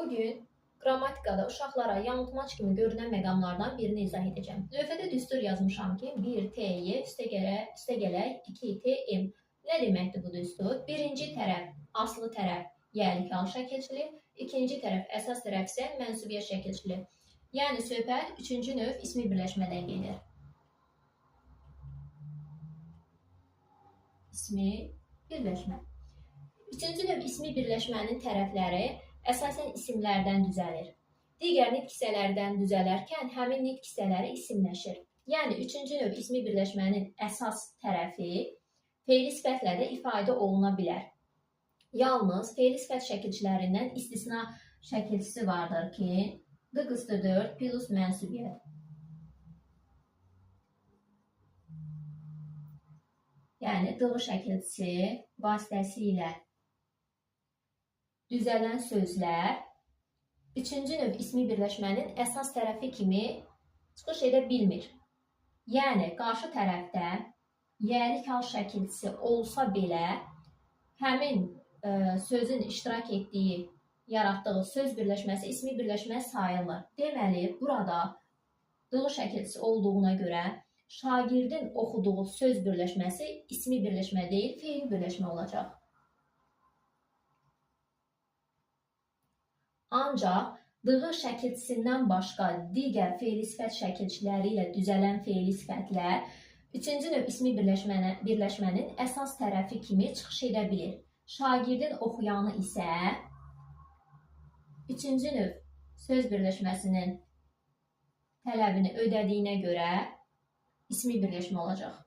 Bugün qrammatikada uşaqlara yanıltmac kimi görünən məqamlardan birini izah edəcəm. Lövhədə düstur yazmışam ki, 1 TY üstəgələk 2 TM. Nə deməkdir bu düstur? Birinci tərəf aslı tərəf yəlikal şəkilçili, ikinci tərəf əsas tərəf isə mənsubiyyət şəkilçili. Yəni söhbət üçüncü növ ismi birləşmədən gedir. İsmi birləşmə. Üçüncü növ ismi birləşmənin tərəfləri əsasən isimlərdən düzəlir. Digər nitq hissələrdən düzələrkən həmin nitq hissələri isimləşir. Yəni üçüncü növ ismi birləşmənin əsas tərəfi fe'li sifətlə də ifadə oluna bilər. Yalnız fe'li sifət şəkilçilərindən istisna şəkilçisi vardır ki, D+4 plus mənsubiyyət. Yəni D şəkilçisi vasitəsilə düzələn sözlər üçüncü növ ismi birləşmənin əsas tərəfi kimi çıxış edə bilmir. Yəni, qarşı tərəfdə yəlik hal şəkilçisi olsa belə, həmin sözün iştirak etdiyi, yaratdığı söz birləşməsi ismi birləşmə sayılır. Deməli, burada D şəkilçisi olduğuna görə şagirdin oxuduğu söz birləşməsi ismi birləşmə deyil, fe'li birləşmə olacaq. Ancaq D şəkilçisindən başqa digər fe'li sifət şəkilçiləri ilə düzələn fe'li sifətlər üçüncü növ ismi birləşmənin əsas tərəfi kimi çıxış edə bilir. Şagirdin oxuyanı isə üçüncü növ söz birləşməsinin tələbini ödədiyinə görə ismi birləşmə olacaq.